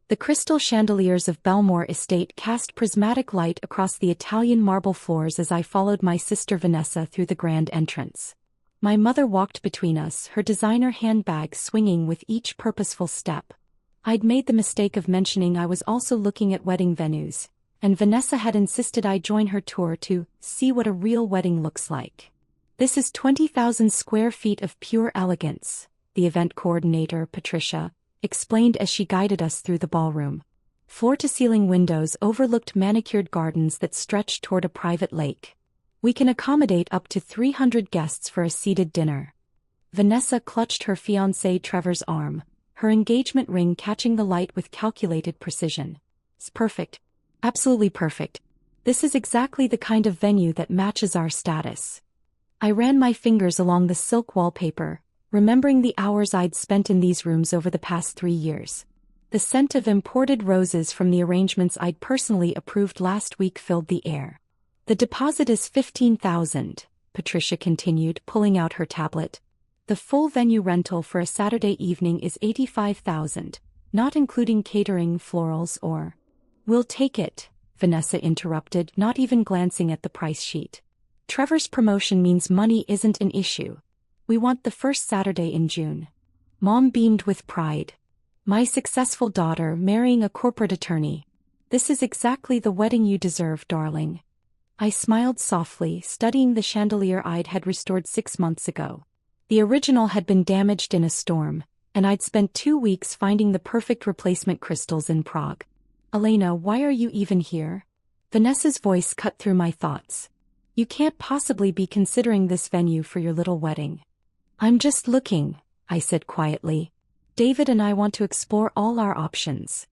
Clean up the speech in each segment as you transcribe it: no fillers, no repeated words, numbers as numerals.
The crystal chandeliers of Belmore Estate cast prismatic light across the Italian marble floors as I followed my sister Vanessa through the grand entrance. My mother walked between us, her designer handbag swinging with each purposeful step. I'd made the mistake of mentioning I was also looking at wedding venues, and Vanessa had insisted I join her tour to see what a real wedding looks like. "This is 20,000 square feet of pure elegance," the event coordinator, Patricia, explained as she guided us through the ballroom. Floor-to-ceiling windows overlooked manicured gardens that stretched toward a private lake. "We can accommodate up to 300 guests for a seated dinner." Vanessa clutched her fiancé Trevor's arm, her engagement ring catching the light with calculated precision. "It's perfect. Absolutely perfect. This is exactly the kind of venue that matches our status." I ran my fingers along the silk wallpaper, remembering the hours I'd spent in these rooms over the past 3 years. The scent of imported roses from the arrangements I'd personally approved last week filled the air. "The deposit is $15,000, Patricia continued, pulling out her tablet. "The full venue rental for a Saturday evening is $85,000, not including catering, florals, or—" "We'll take it," Vanessa interrupted, not even glancing at the price sheet. "Trevor's promotion means money isn't an issue. We want the first Saturday in June." Mom beamed with pride. "My successful daughter marrying a corporate attorney. This is exactly the wedding you deserve, darling." I smiled softly, studying the chandelier I'd had restored 6 months ago. The original had been damaged in a storm, and I'd spent 2 weeks finding the perfect replacement crystals in Prague. "Elena, why are you even here?" Vanessa's voice cut through my thoughts. "You can't possibly be considering this venue for your little wedding." "I'm just looking," I said quietly. "David and I want to explore all our options."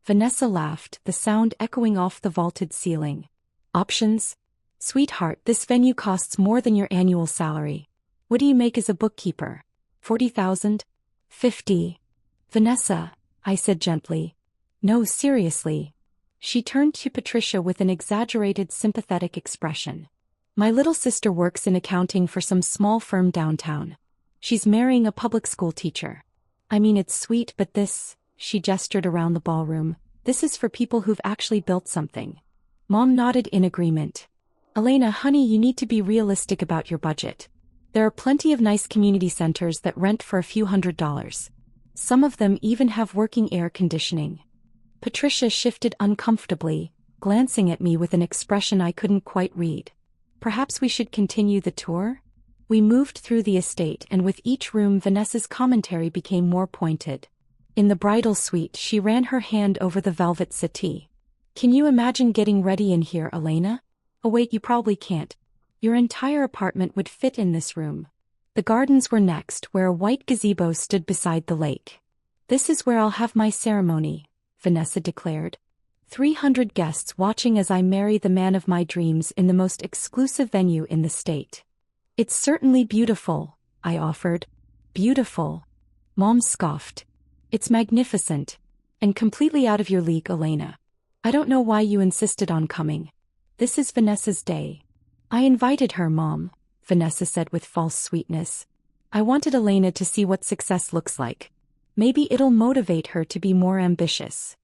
Vanessa laughed, the sound echoing off the vaulted ceiling. "Options? Sweetheart, this venue costs more than your annual salary. What do you make as a bookkeeper? 40,000? 50? "Vanessa," I said gently. "No, seriously." She turned to Patricia with an exaggerated sympathetic expression. "My little sister works in accounting for some small firm downtown. She's marrying a public school teacher. I mean, it's sweet, but this," she gestured around the ballroom, "this is for people who've actually built something." Mom nodded in agreement. "Elena, honey, you need to be realistic about your budget. There are plenty of nice community centers that rent for a few $100s. Some of them even have working air conditioning." Patricia shifted uncomfortably, glancing at me with an expression I couldn't quite read. "Perhaps we should continue the tour?" We moved through the estate, and with each room Vanessa's commentary became more pointed. In the bridal suite she ran her hand over the velvet settee. "Can you imagine getting ready in here, Elena? Oh wait, you probably can't. Your entire apartment would fit in this room." The gardens were next, where a white gazebo stood beside the lake. "This is where I'll have my ceremony," Vanessa declared. 300 guests watching as I marry the man of my dreams in the most exclusive venue in the state. "It's certainly beautiful," I offered. "Beautiful?" Mom scoffed. "It's magnificent. And completely out of your league, Elena. I don't know why you insisted on coming. This is Vanessa's day." "I invited her, Mom," Vanessa said with false sweetness. "I wanted Elena to see what success looks like. Maybe it'll motivate her to be more ambitious."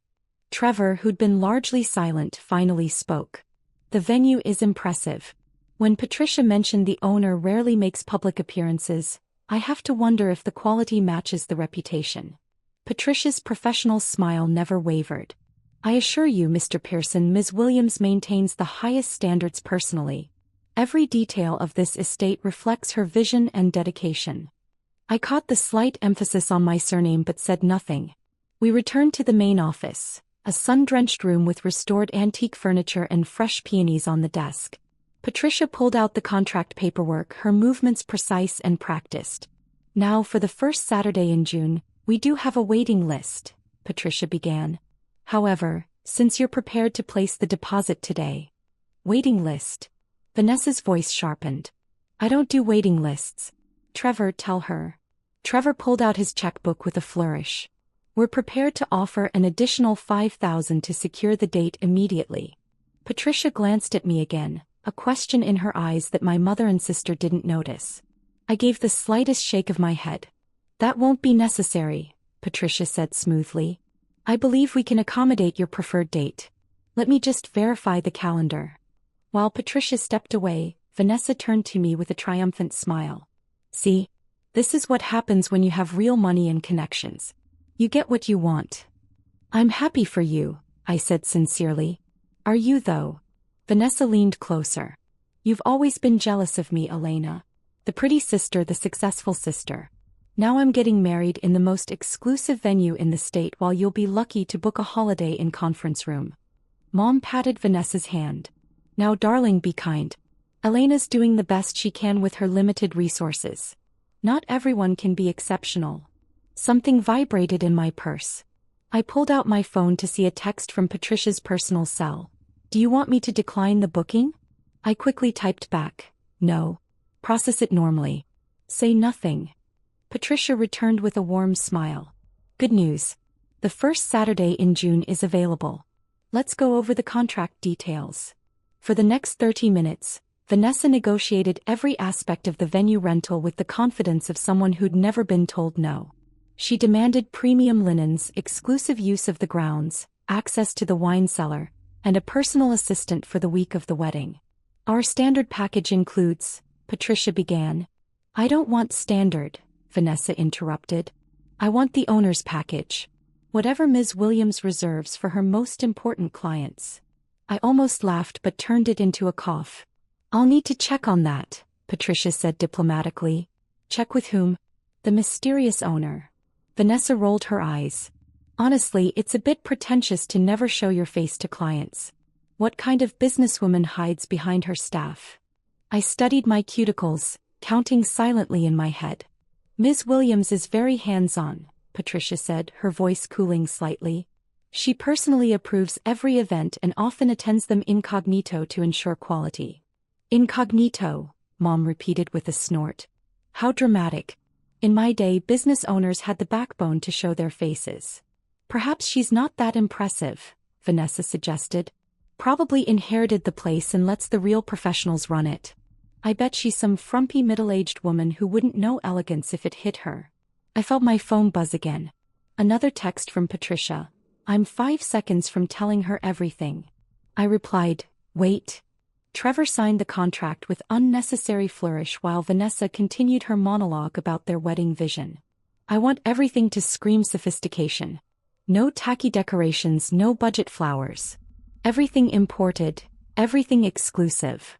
Trevor, who'd been largely silent, finally spoke. "The venue is impressive. When Patricia mentioned the owner rarely makes public appearances, I have to wonder if the quality matches the reputation." Patricia's professional smile never wavered. "I assure you, Mr. Pearson, Ms. Williams maintains the highest standards personally. Every detail of this estate reflects her vision and dedication." I caught the slight emphasis on my surname but said nothing. We returned to the main office, a sun-drenched room with restored antique furniture and fresh peonies on the desk. Patricia pulled out the contract paperwork, her movements precise and practiced. "Now for the first Saturday in June, we do have a waiting list," Patricia began. "However, since you're prepared to place the deposit today—" "Waiting list?" Vanessa's voice sharpened. "I don't do waiting lists. Trevor, tell her." Trevor pulled out his checkbook with a flourish. "We're prepared to offer an additional $5,000 to secure the date immediately." Patricia glanced at me again, a question in her eyes that my mother and sister didn't notice. I gave the slightest shake of my head. "That won't be necessary," Patricia said smoothly. I believe we can accommodate your preferred date. Let me just verify the calendar. While Patricia stepped away, Vanessa turned to me with a triumphant smile. See? This is what happens when you have real money and connections. You get what you want. I'm happy for you, I said sincerely. Are you though? Vanessa leaned closer. You've always been jealous of me, Elena. The pretty sister, the successful sister. Now I'm getting married in the most exclusive venue in the state while you'll be lucky to book a holiday in conference room. Mom patted Vanessa's hand. Now darling, be kind. Elena's doing the best she can with her limited resources. Not everyone can be exceptional. Something vibrated in my purse. I pulled out my phone to see a text from Patricia's personal cell. Do you want me to decline the booking? I quickly typed back. No. Process it normally. Say nothing. Patricia returned with a warm smile. Good news. The first Saturday in June is available. Let's go over the contract details. For the next 30 minutes, Vanessa negotiated every aspect of the venue rental with the confidence of someone who'd never been told no. She demanded premium linens, exclusive use of the grounds, access to the wine cellar, and a personal assistant for the week of the wedding. Our standard package includes, Patricia began. I don't want standard, Vanessa interrupted. I want the owner's package. Whatever Ms. Williams reserves for her most important clients. I almost laughed but turned it into a cough. I'll need to check on that, Patricia said diplomatically. Check with whom? The mysterious owner. Vanessa rolled her eyes. Honestly, it's a bit pretentious to never show your face to clients. What kind of businesswoman hides behind her staff? I studied my cuticles, counting silently in my head. Ms. Williams is very hands-on, Patricia said, her voice cooling slightly. She personally approves every event and often attends them incognito to ensure quality. Incognito, Mom repeated with a snort. How dramatic. In my day, business owners had the backbone to show their faces. Perhaps she's not that impressive, Vanessa suggested. Probably inherited the place and lets the real professionals run it. I bet she's some frumpy middle-aged woman who wouldn't know elegance if it hit her. I felt my phone buzz again. Another text from Patricia. I'm 5 seconds from telling her everything. I replied, wait. Trevor signed the contract with unnecessary flourish while Vanessa continued her monologue about their wedding vision. I want everything to scream sophistication. No tacky decorations, no budget flowers. Everything imported, everything exclusive.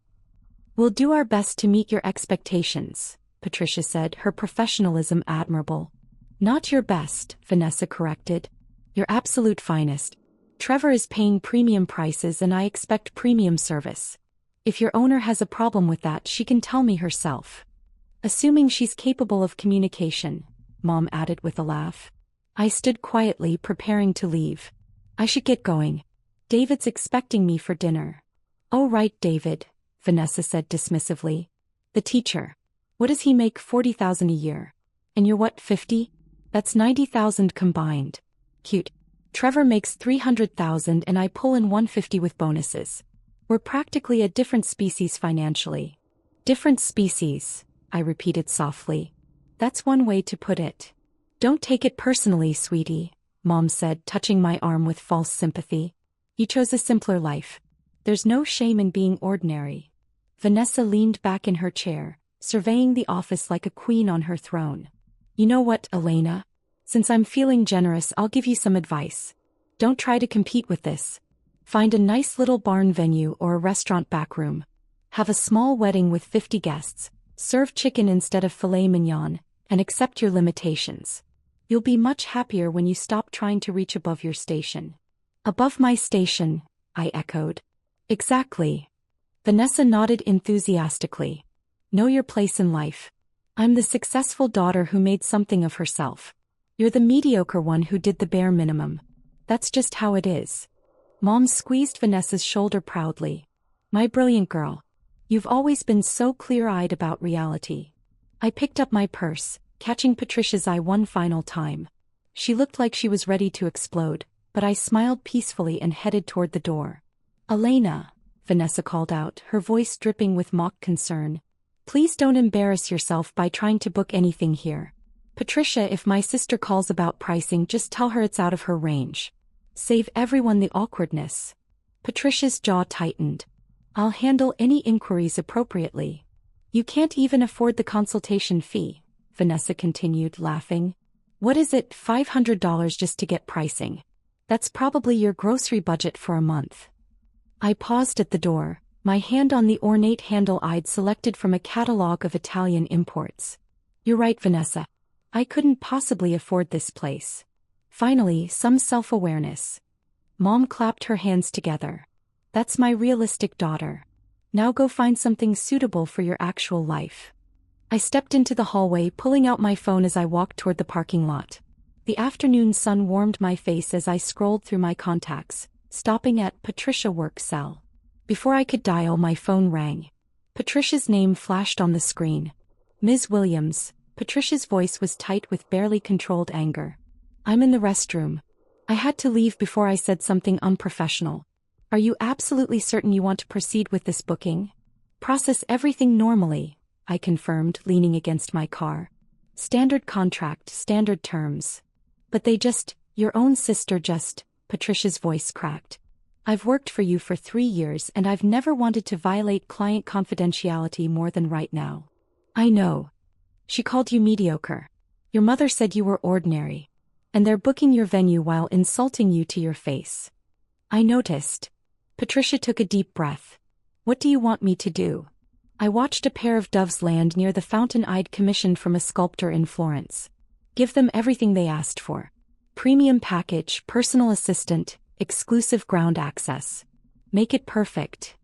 We'll do our best to meet your expectations, Patricia said, her professionalism admirable. Not your best, Vanessa corrected. Your absolute finest. Trevor is paying premium prices and I expect premium service. If your owner has a problem with that, she can tell me herself. Assuming she's capable of communication, Mom added with a laugh. I stood quietly, preparing to leave. I should get going. David's expecting me for dinner. Oh right, David, Vanessa said dismissively. The teacher. What does he make? 40,000 a year. And you're what, 50? That's 90,000 combined. Cute. Trevor makes 300,000 and I pull in 150 with bonuses. We're practically a different species financially. Different species, I repeated softly. That's one way to put it. Don't take it personally, sweetie, Mom said, touching my arm with false sympathy. You chose a simpler life. There's no shame in being ordinary. Vanessa leaned back in her chair, surveying the office like a queen on her throne. You know what, Elena? Since I'm feeling generous, I'll give you some advice. Don't try to compete with this. Find a nice little barn venue or a restaurant backroom. Have a small wedding with 50 guests, serve chicken instead of filet mignon, and accept your limitations. You'll be much happier when you stop trying to reach above your station. Above my station, I echoed. Exactly. Vanessa nodded enthusiastically. Know your place in life. I'm the successful daughter who made something of herself. You're the mediocre one who did the bare minimum. That's just how it is. Mom squeezed Vanessa's shoulder proudly. My brilliant girl. You've always been so clear-eyed about reality. I picked up my purse, catching Patricia's eye one final time. She looked like she was ready to explode, but I smiled peacefully and headed toward the door. Elena, Vanessa called out, her voice dripping with mock concern. Please don't embarrass yourself by trying to book anything here. Patricia, if my sister calls about pricing, just tell her it's out of her range. Save everyone the awkwardness. Patricia's jaw tightened. I'll handle any inquiries appropriately. You can't even afford the consultation fee, Vanessa continued, laughing. What is it, $500 just to get pricing? That's probably your grocery budget for a month. I paused at the door, my hand on the ornate handle I'd selected from a catalog of Italian imports. You're right, Vanessa. I couldn't possibly afford this place. Finally, some self-awareness. Mom clapped her hands together. That's my realistic daughter. Now go find something suitable for your actual life. I stepped into the hallway, pulling out my phone as I walked toward the parking lot. The afternoon sun warmed my face as I scrolled through my contacts, stopping at Patricia work cell. Before I could dial, my phone rang. Patricia's name flashed on the screen. Ms. Williams. Patricia's voice was tight with barely controlled anger. I'm in the restroom. I had to leave before I said something unprofessional. Are you absolutely certain you want to proceed with this booking? Process everything normally, I confirmed, leaning against my car. Standard contract, standard terms. But your own sister Patricia's voice cracked. I've worked for you for 3 years and I've never wanted to violate client confidentiality more than right now. I know. She called you mediocre. Your mother said you were ordinary. And they're booking your venue while insulting you to your face. I noticed. Patricia took a deep breath. What do you want me to do? I watched a pair of doves land near the fountain I'd commissioned from a sculptor in Florence. Give them everything they asked for. Premium package, personal assistant, exclusive ground access. Make it perfect.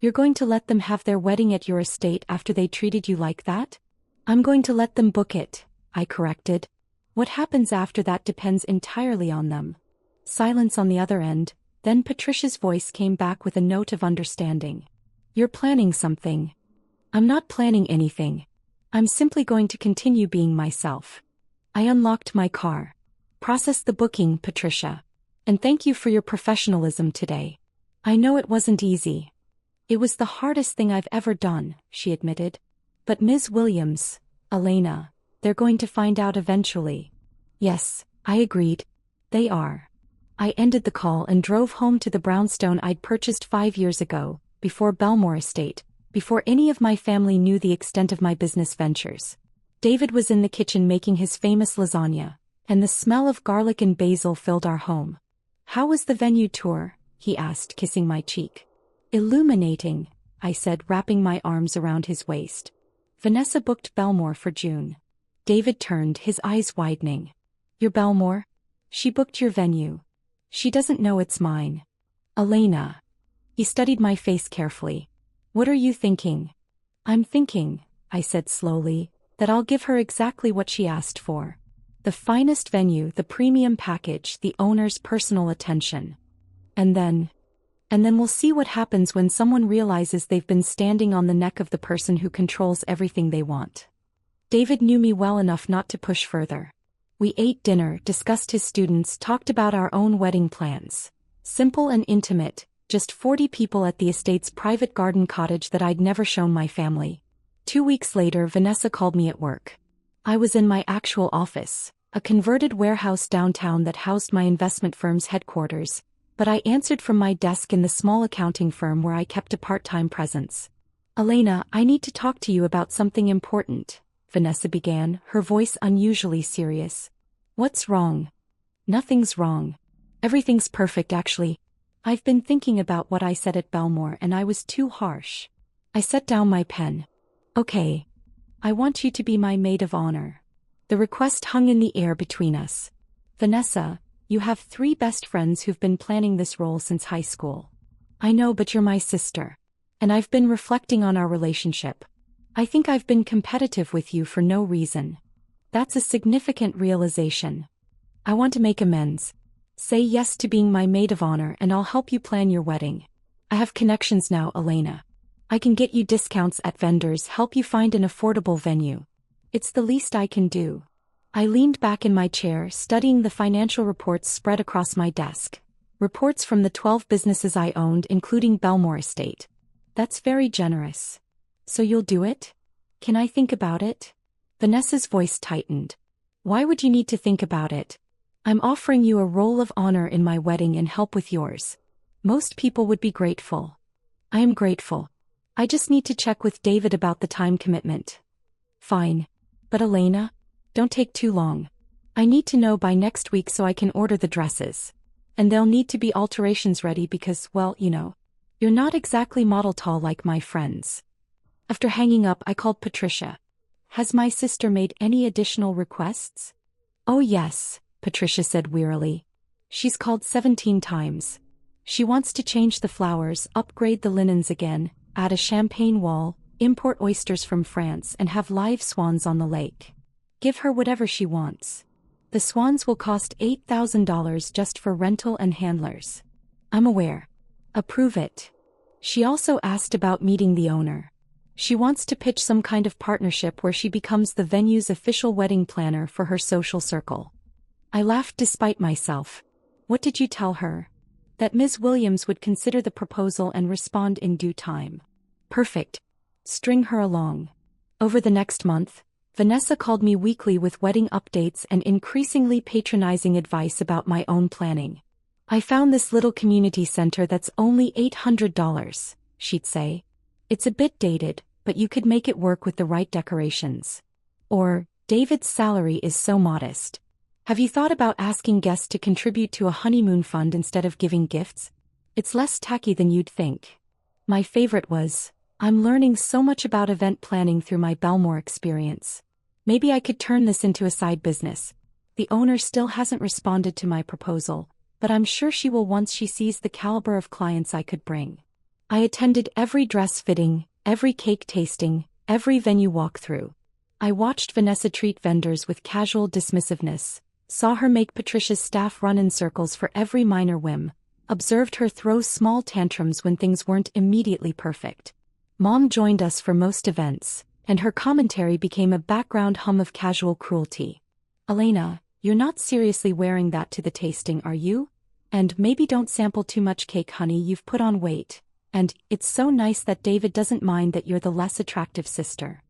You're going to let them have their wedding at your estate after they treated you like that? I'm going to let them book it, I corrected. What happens after that depends entirely on them. Silence on the other end. Then Patricia's voice came back with a note of understanding. You're planning something. I'm not planning anything. I'm simply going to continue being myself. I unlocked my car. Process the booking, Patricia. And thank you for your professionalism today. I know it wasn't easy. It was the hardest thing I've ever done, she admitted. But Ms. Williams, Elena, they're going to find out eventually. Yes, I agreed. They are. I ended the call and drove home to the brownstone I'd purchased 5 years ago, before Belmore Estate, before any of my family knew the extent of my business ventures. David was in the kitchen making his famous lasagna, and the smell of garlic and basil filled our home. How was the venue tour? He asked, kissing my cheek. Illuminating, I said, wrapping my arms around his waist. Vanessa booked Belmore for June. David turned, his eyes widening. Your Belmore? She booked your venue. She doesn't know it's mine. Elena. He studied my face carefully. What are you thinking? I'm thinking, I said slowly, that I'll give her exactly what she asked for. The finest venue, the premium package, the owner's personal attention. And then we'll see what happens when someone realizes they've been standing on the neck of the person who controls everything they want. David knew me well enough not to push further. We ate dinner, discussed his students, talked about our own wedding plans. Simple and intimate, just 40 people at the estate's private garden cottage that I'd never shown my family. 2 weeks later, Vanessa called me at work. I was in my actual office, a converted warehouse downtown that housed my investment firm's headquarters, but I answered from my desk in the small accounting firm where I kept a part-time presence. Elena, I need to talk to you about something important, Vanessa began, her voice unusually serious. What's wrong? Nothing's wrong. Everything's perfect, actually. I've been thinking about what I said at Belmore and I was too harsh. I set down my pen. Okay. I want you to be my maid of honor. The request hung in the air between us. Vanessa, you have 3 best friends who've been planning this role since high school. I know, but you're my sister. And I've been reflecting on our relationship. I think I've been competitive with you for no reason. That's a significant realization. I want to make amends. Say yes to being my maid of honor and I'll help you plan your wedding. I have connections now, Elena. I can get you discounts at vendors, help you find an affordable venue. It's the least I can do. I leaned back in my chair, studying the financial reports spread across my desk. Reports from the 12 businesses I owned, including Belmore Estate. That's very generous. So you'll do it? Can I think about it? Vanessa's voice tightened. Why would you need to think about it? I'm offering you a role of honor in my wedding and help with yours. Most people would be grateful. I am grateful. I just need to check with David about the time commitment. Fine. But Elena? Don't take too long. I need to know by next week so I can order the dresses. And there'll need to be alterations ready because, well, you're not exactly model tall like my friends. After hanging up, I called Patricia. Has my sister made any additional requests? Oh yes, Patricia said wearily. She's called 17 times. She wants to change the flowers, upgrade the linens again, add a champagne wall, import oysters from France and have live swans on the lake. Give her whatever she wants. The swans will cost $8,000 just for rental and handlers. I'm aware. Approve it. She also asked about meeting the owner. She wants to pitch some kind of partnership where she becomes the venue's official wedding planner for her social circle. I laughed despite myself. What did you tell her? That Ms. Williams would consider the proposal and respond in due time. Perfect. String her along. Over the next month, Vanessa called me weekly with wedding updates and increasingly patronizing advice about my own planning. I found this little community center that's only $800, she'd say. It's a bit dated, but you could make it work with the right decorations. Or, David's salary is so modest. Have you thought about asking guests to contribute to a honeymoon fund instead of giving gifts? It's less tacky than you'd think. My favorite was, I'm learning so much about event planning through my Belmore experience. Maybe I could turn this into a side business. The owner still hasn't responded to my proposal, but I'm sure she will once she sees the caliber of clients I could bring. I attended every dress fitting, every cake tasting, every venue walkthrough. I watched Vanessa treat vendors with casual dismissiveness, saw her make Patricia's staff run in circles for every minor whim, observed her throw small tantrums when things weren't immediately perfect. Mom joined us for most events, and her commentary became a background hum of casual cruelty. Elena, you're not seriously wearing that to the tasting, are you? And maybe don't sample too much cake, honey, you've put on weight. And it's so nice that David doesn't mind that you're the less attractive sister.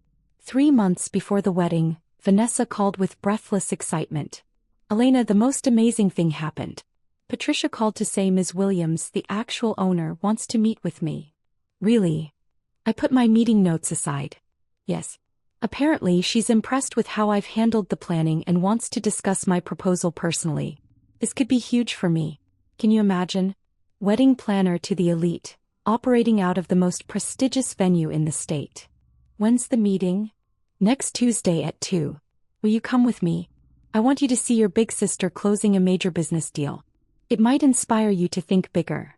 3 months before the wedding, Vanessa called with breathless excitement. Elena, the most amazing thing happened. Patricia called to say Ms. Williams, the actual owner, wants to meet with me. Really? I put my meeting notes aside. Yes. Apparently she's impressed with how I've handled the planning and wants to discuss my proposal personally. This could be huge for me. Can you imagine? Wedding planner to the elite, operating out of the most prestigious venue in the state. When's the meeting? Next Tuesday at 2. Will you come with me? I want you to see your big sister closing a major business deal. It might inspire you to think bigger.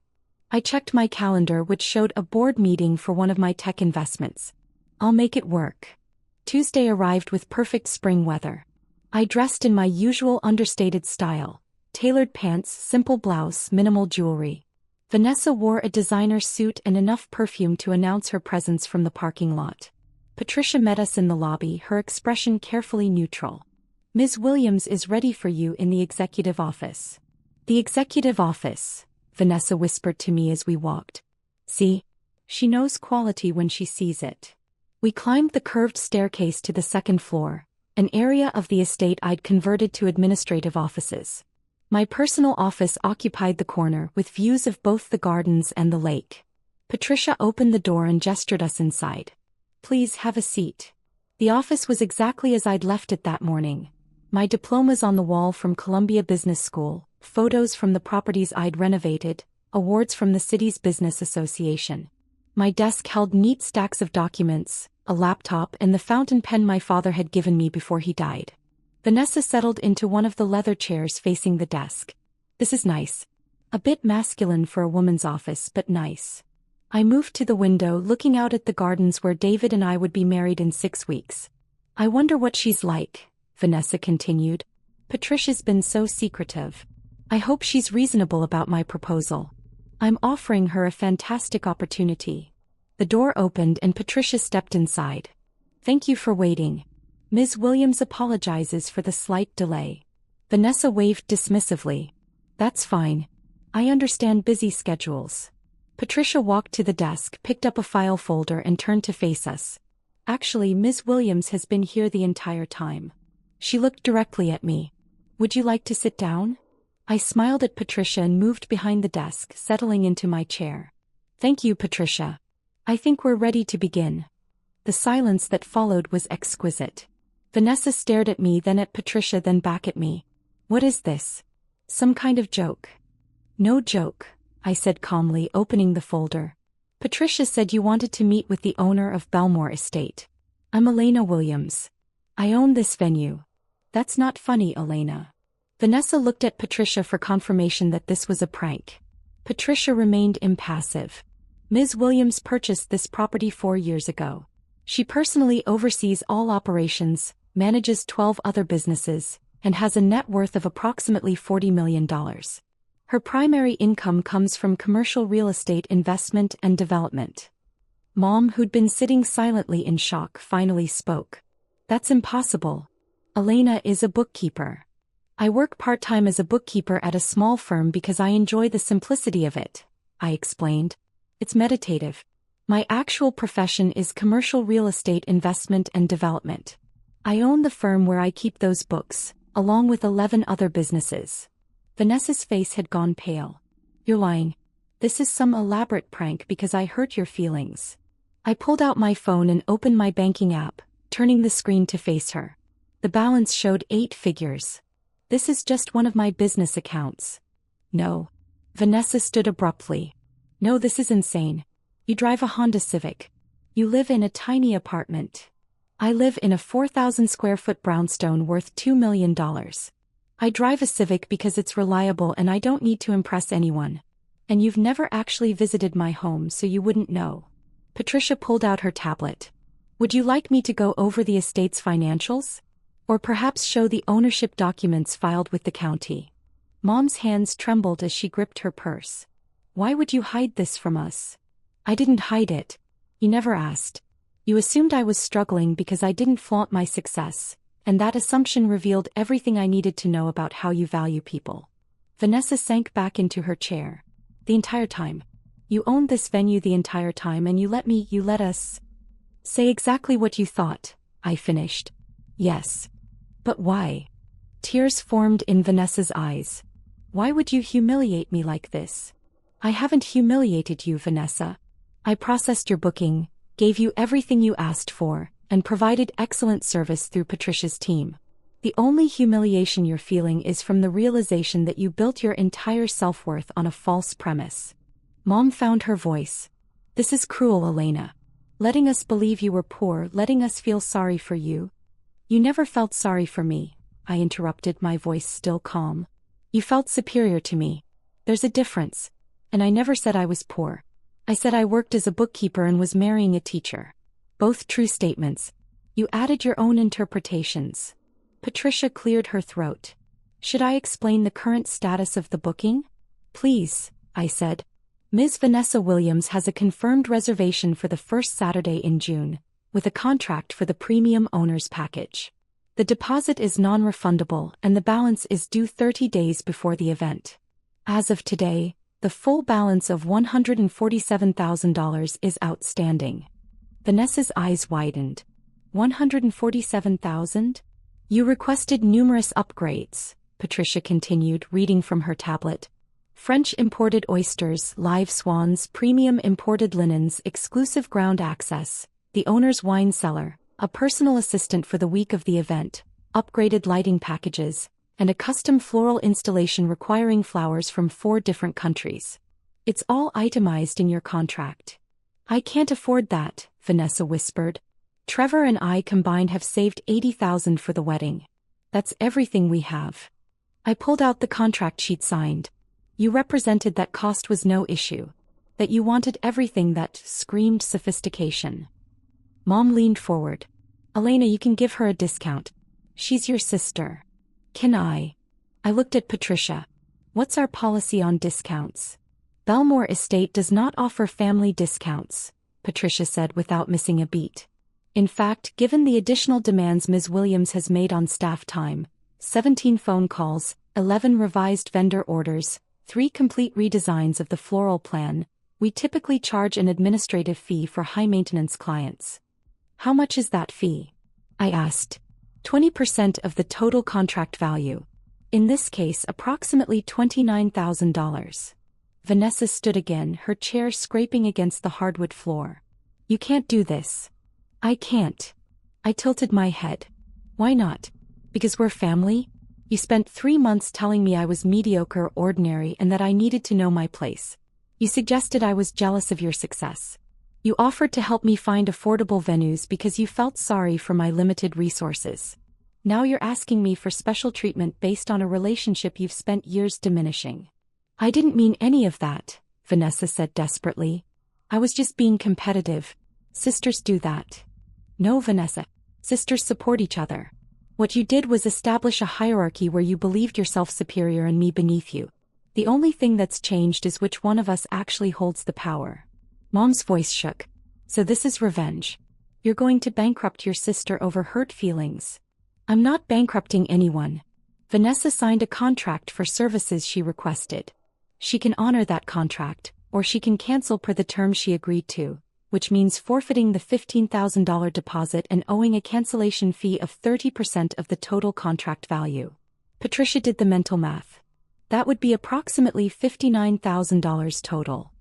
I checked my calendar, which showed a board meeting for one of my tech investments. I'll make it work. Tuesday arrived with perfect spring weather. I dressed in my usual understated style. Tailored pants, simple blouse, minimal jewelry. Vanessa wore a designer suit and enough perfume to announce her presence from the parking lot. Patricia met us in the lobby, her expression carefully neutral. Ms. Williams is ready for you in the executive office. The executive office, Vanessa whispered to me as we walked. See? She knows quality when she sees it. We climbed the curved staircase to the second floor, an area of the estate I'd converted to administrative offices. My personal office occupied the corner with views of both the gardens and the lake. Patricia opened the door and gestured us inside. Please have a seat. The office was exactly as I'd left it that morning. My diplomas on the wall from Columbia Business School, photos from the properties I'd renovated, awards from the city's business association. My desk held neat stacks of documents, a laptop and the fountain pen my father had given me before he died. Vanessa settled into one of the leather chairs facing the desk. This is nice. A bit masculine for a woman's office, but nice. I moved to the window, looking out at the gardens where David and I would be married in 6 weeks. I wonder what she's like, Vanessa continued. Patricia's been so secretive. I hope she's reasonable about my proposal. I'm offering her a fantastic opportunity. The door opened and Patricia stepped inside. Thank you for waiting. Ms. Williams apologizes for the slight delay. Vanessa waved dismissively. That's fine. I understand busy schedules. Patricia walked to the desk, picked up a file folder and turned to face us. Actually, Ms. Williams has been here the entire time. She looked directly at me. Would you like to sit down? I smiled at Patricia and moved behind the desk, settling into my chair. Thank you, Patricia. I think we're ready to begin. The silence that followed was exquisite. Vanessa stared at me, then at Patricia, then back at me. What is this? Some kind of joke? No joke, I said calmly, opening the folder. Patricia said you wanted to meet with the owner of Belmore Estate. I'm Elena Williams. I own this venue. That's not funny, Elena. Vanessa looked at Patricia for confirmation that this was a prank. Patricia remained impassive. Ms. Williams purchased this property 4 years ago. She personally oversees all operations, manages 12 other businesses, and has a net worth of approximately $40 million. Her primary income comes from commercial real estate investment and development. Mom, who'd been sitting silently in shock, finally spoke. That's impossible. Elena is a bookkeeper. I work part-time as a bookkeeper at a small firm because I enjoy the simplicity of it, I explained. It's meditative. My actual profession is commercial real estate investment and development. I own the firm where I keep those books, along with 11 other businesses. Vanessa's face had gone pale. You're lying. This is some elaborate prank because I hurt your feelings. I pulled out my phone and opened my banking app, turning the screen to face her. The balance showed 8 figures. This is just one of my business accounts. No. Vanessa stood abruptly. No, this is insane. You drive a Honda Civic. You live in a tiny apartment. I live in a 4,000 square foot brownstone worth $2 million. I drive a Civic because it's reliable and I don't need to impress anyone. And you've never actually visited my home, so you wouldn't know. Patricia pulled out her tablet. Would you like me to go over the estate's financials? Or perhaps show the ownership documents filed with the county? Mom's hands trembled as she gripped her purse. Why would you hide this from us? I didn't hide it. You never asked. You assumed I was struggling because I didn't flaunt my success, and that assumption revealed everything I needed to know about how you value people. Vanessa sank back into her chair. The entire time. You owned this venue the entire time and you let us say exactly what you thought, I finished. Yes. But why? Tears formed in Vanessa's eyes. Why would you humiliate me like this? I haven't humiliated you, Vanessa. I processed your booking, gave you everything you asked for, and provided excellent service through Patricia's team. The only humiliation you're feeling is from the realization that you built your entire self-worth on a false premise. Mom found her voice. This is cruel, Elena. Letting us believe you were poor, letting us feel sorry for you. You never felt sorry for me, I interrupted, my voice still calm. You felt superior to me. There's a difference. And I never said I was poor. I said I worked as a bookkeeper and was marrying a teacher. Both true statements. You added your own interpretations. Patricia cleared her throat. Should I explain the current status of the booking? Please, I said. Ms. Vanessa Williams has a confirmed reservation for the first Saturday in June, with a contract for the premium owner's package. The deposit is non-refundable and the balance is due 30 days before the event. As of today, the full balance of $147,000 is outstanding. Vanessa's eyes widened. $147,000? You requested numerous upgrades, Patricia continued, reading from her tablet. French imported oysters, live swans, premium imported linens, exclusive ground access, the owner's wine cellar, a personal assistant for the week of the event, upgraded lighting packages, and a custom floral installation requiring flowers from 4 different countries. It's all itemized in your contract. I can't afford that, Vanessa whispered. Trevor and I combined have saved $80,000 for the wedding. That's everything we have. I pulled out the contract sheet signed. You represented that cost was no issue, that you wanted everything that screamed sophistication. Mom leaned forward. Elena, you can give her a discount. She's your sister. Can I? I looked at Patricia. What's our policy on discounts? Belmore Estate does not offer family discounts, Patricia said without missing a beat. In fact, given the additional demands Ms. Williams has made on staff time, 17 phone calls, 11 revised vendor orders, 3 complete redesigns of the floral plan, we typically charge an administrative fee for high-maintenance clients. How much is that fee? I asked. 20% of the total contract value. In this case, approximately $29,000. Vanessa stood again, her chair scraping against the hardwood floor. You can't do this. I can't. I tilted my head. Why not? Because we're family? You spent 3 months telling me I was mediocre, ordinary, and that I needed to know my place. You suggested I was jealous of your success. You offered to help me find affordable venues because you felt sorry for my limited resources. Now you're asking me for special treatment based on a relationship you've spent years diminishing. I didn't mean any of that, Vanessa said desperately. I was just being competitive. Sisters do that. No, Vanessa. Sisters support each other. What you did was establish a hierarchy where you believed yourself superior and me beneath you. The only thing that's changed is which one of us actually holds the power. Mom's voice shook. So this is revenge. You're going to bankrupt your sister over hurt feelings. I'm not bankrupting anyone. Vanessa signed a contract for services she requested. She can honor that contract, or she can cancel per the terms she agreed to, which means forfeiting the $15,000 deposit and owing a cancellation fee of 30% of the total contract value. Patricia did the mental math. That would be approximately $59,000 total.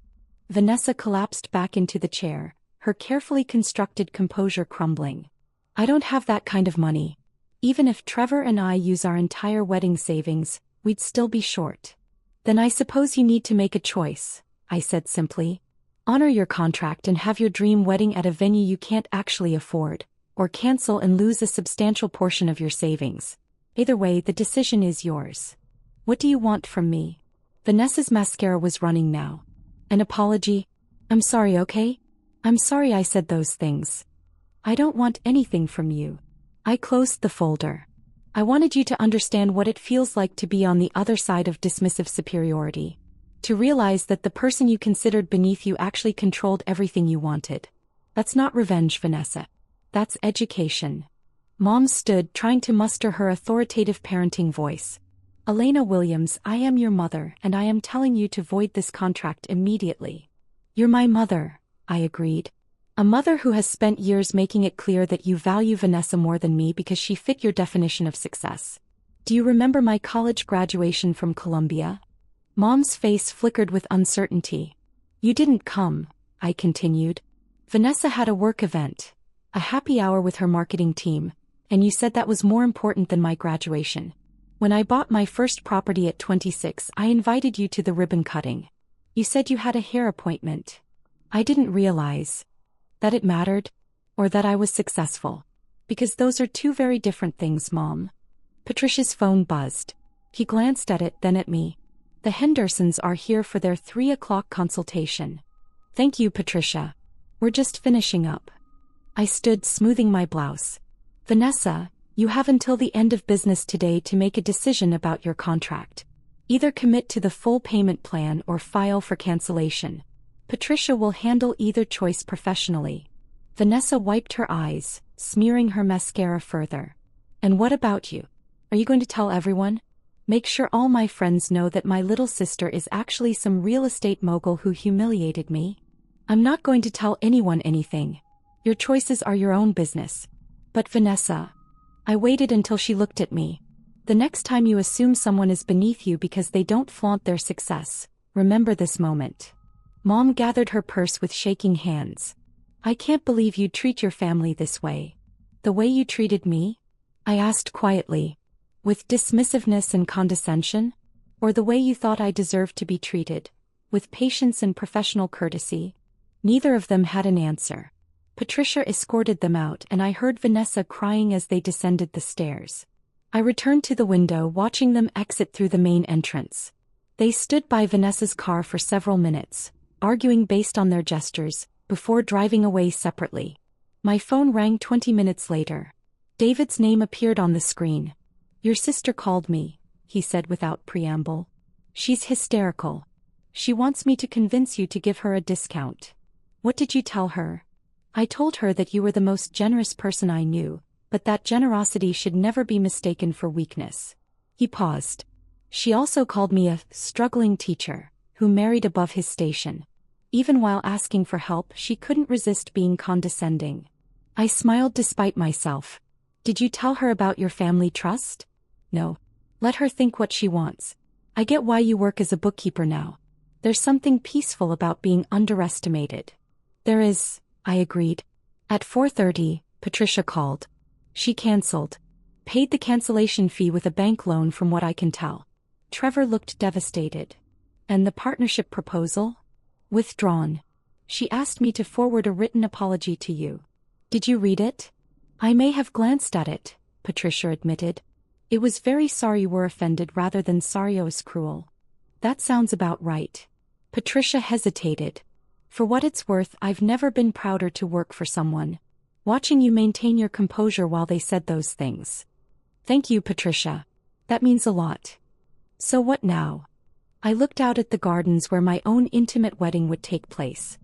Vanessa collapsed back into the chair, her carefully constructed composure crumbling. I don't have that kind of money. Even if Trevor and I use our entire wedding savings, we'd still be short. Then I suppose you need to make a choice, I said simply. Honor your contract and have your dream wedding at a venue you can't actually afford, or cancel and lose a substantial portion of your savings. Either way, the decision is yours. What do you want from me? Vanessa's mascara was running now. An apology? I'm sorry, okay? I'm sorry I said those things. I don't want anything from you. I closed the folder. I wanted you to understand what it feels like to be on the other side of dismissive superiority. To realize that the person you considered beneath you actually controlled everything you wanted. That's not revenge, Vanessa. That's education. Mom stood, trying to muster her authoritative parenting voice. Elena Williams, I am your mother, and I am telling you to void this contract immediately. You're my mother, I agreed. A mother who has spent years making it clear that you value Vanessa more than me because she fit your definition of success. Do you remember my college graduation from Columbia? Mom's face flickered with uncertainty. You didn't come, I continued. Vanessa had a work event, a happy hour with her marketing team, and you said that was more important than my graduation. When I bought my first property at 26, I invited you to the ribbon cutting. You said you had a hair appointment. I didn't realize that it mattered, or that I was successful. Because those are two very different things, Mom. Patricia's phone buzzed. He glanced at it, then at me. The Hendersons are here for their 3 o'clock consultation. Thank you, Patricia. We're just finishing up. I stood, smoothing my blouse. Vanessa, you have until the end of business today to make a decision about your contract. Either commit to the full payment plan or file for cancellation. Patricia will handle either choice professionally. Vanessa wiped her eyes, smearing her mascara further. And what about you? Are you going to tell everyone? Make sure all my friends know that my little sister is actually some real estate mogul who humiliated me? I'm not going to tell anyone anything. Your choices are your own business. But Vanessa. I waited until she looked at me. The next time you assume someone is beneath you because they don't flaunt their success, remember this moment. Mom gathered her purse with shaking hands. I can't believe you'd treat your family this way. The way you treated me? I asked quietly. With dismissiveness and condescension? Or the way you thought I deserved to be treated? With patience and professional courtesy? Neither of them had an answer. Patricia escorted them out and I heard Vanessa crying as they descended the stairs. I returned to the window, watching them exit through the main entrance. They stood by Vanessa's car for several minutes, arguing based on their gestures, before driving away separately. My phone rang 20 minutes later. David's name appeared on the screen. Your sister called me, he said without preamble. She's hysterical. She wants me to convince you to give her a discount. What did you tell her? I told her that you were the most generous person I knew, but that generosity should never be mistaken for weakness. He paused. She also called me a struggling teacher, who married above his station. Even while asking for help, she couldn't resist being condescending. I smiled despite myself. Did you tell her about your family trust? No. Let her think what she wants. I get why you work as a bookkeeper now. There's something peaceful about being underestimated. There is, I agreed. At 4:30, Patricia called. She canceled. Paid the cancellation fee with a bank loan from what I can tell. Trevor looked devastated. And the partnership proposal? Withdrawn. She asked me to forward a written apology to you. Did you read it? I may have glanced at it, Patricia admitted. It was very sorry you were offended rather than sorry I was cruel. That sounds about right. Patricia hesitated. For what it's worth, I've never been prouder to work for someone. Watching you maintain your composure while they said those things. Thank you, Patricia. That means a lot. So what now? I looked out at the gardens where my own intimate wedding would take place.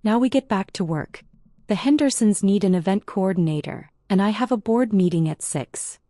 Now we get back to work. The Hendersons need an event coordinator, and I have a board meeting at 6.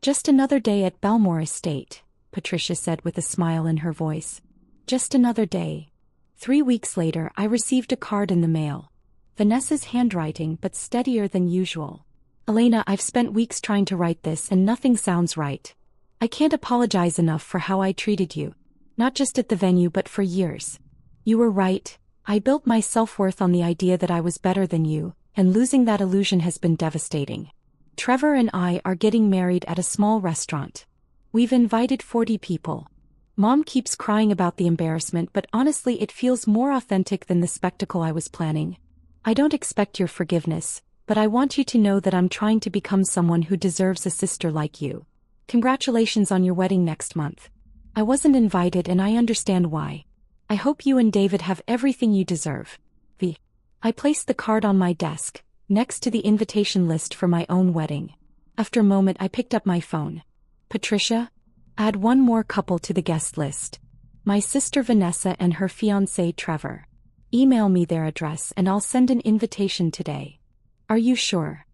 Just another day at Belmore Estate, Patricia said with a smile in her voice. Just another day. 3 weeks later, I received a card in the mail. Vanessa's handwriting, but steadier than usual. Elena, I've spent weeks trying to write this and nothing sounds right. I can't apologize enough for how I treated you. Not just at the venue but for years. You were right. I built my self-worth on the idea that I was better than you, and losing that illusion has been devastating. Trevor and I are getting married at a small restaurant. We've invited 40 people. Mom keeps crying about the embarrassment, but honestly it feels more authentic than the spectacle I was planning. I don't expect your forgiveness, but I want you to know that I'm trying to become someone who deserves a sister like you. Congratulations on your wedding next month. I wasn't invited and I understand why. I hope you and David have everything you deserve. V. I placed the card on my desk, next to the invitation list for my own wedding. After a moment I picked up my phone. Patricia? Add one more couple to the guest list. My sister Vanessa and her fiancé Trevor. Email me their address and I'll send an invitation today. Are you sure?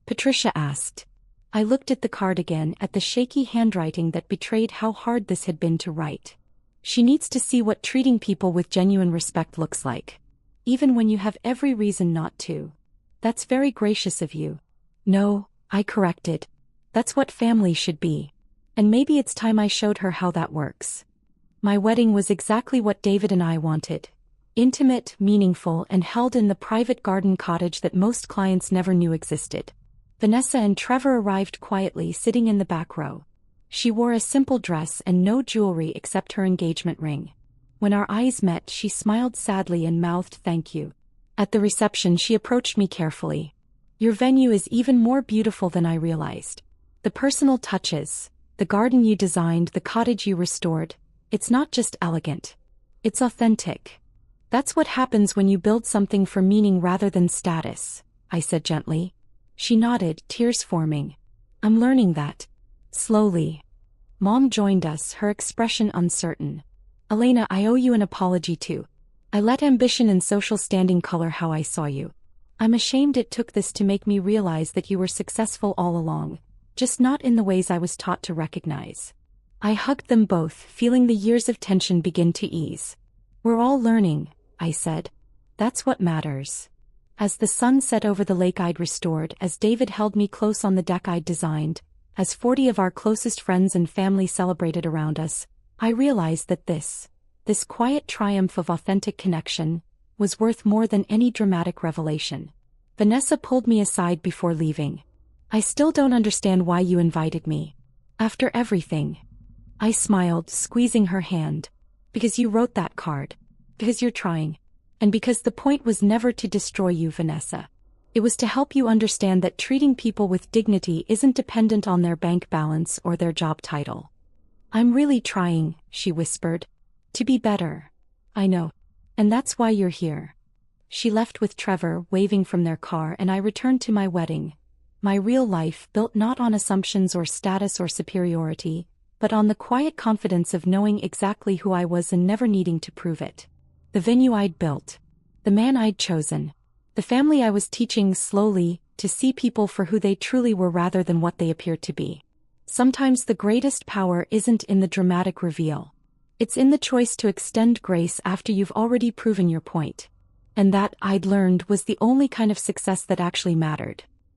Patricia asked. I looked at the card again, at the shaky handwriting that betrayed how hard this had been to write. She needs to see what treating people with genuine respect looks like. Even when you have every reason not to. That's very gracious of you. No, I corrected. That's what family should be. And maybe it's time I showed her how that works. My wedding was exactly what David and I wanted. Intimate, meaningful, and held in the private garden cottage that most clients never knew existed. Vanessa and Trevor arrived quietly, sitting in the back row. She wore a simple dress and no jewelry except her engagement ring. When our eyes met, she smiled sadly and mouthed thank you. At the reception, she approached me carefully. Your venue is even more beautiful than I realized. The personal touches, the garden you designed, the cottage you restored, it's not just elegant. It's authentic. That's what happens when you build something for meaning rather than status, I said gently. She nodded, tears forming. I'm learning that. Slowly. Mom joined us, her expression uncertain. Elena, I owe you an apology too. I let ambition and social standing color how I saw you. I'm ashamed it took this to make me realize that you were successful all along, just not in the ways I was taught to recognize. I hugged them both, feeling the years of tension begin to ease. We're all learning, I said. That's what matters. As the sun set over the lake I'd restored, as David held me close on the deck I'd designed, as 40 of our closest friends and family celebrated around us, I realized that this quiet triumph of authentic connection, was worth more than any dramatic revelation. Vanessa pulled me aside before leaving. I still don't understand why you invited me. After everything. I smiled, squeezing her hand. Because you wrote that card. Because you're trying. And because the point was never to destroy you, Vanessa. It was to help you understand that treating people with dignity isn't dependent on their bank balance or their job title. I'm really trying, she whispered. To be better. I know. And that's why you're here. She left with Trevor, waving from their car, and I returned to my wedding. My real life built not on assumptions or status or superiority, but on the quiet confidence of knowing exactly who I was and never needing to prove it. The venue I'd built. The man I'd chosen. The family I was teaching slowly to see people for who they truly were rather than what they appeared to be. Sometimes the greatest power isn't in the dramatic reveal. It's in the choice to extend grace after you've already proven your point. And that, I'd learned, was the only kind of success that actually mattered.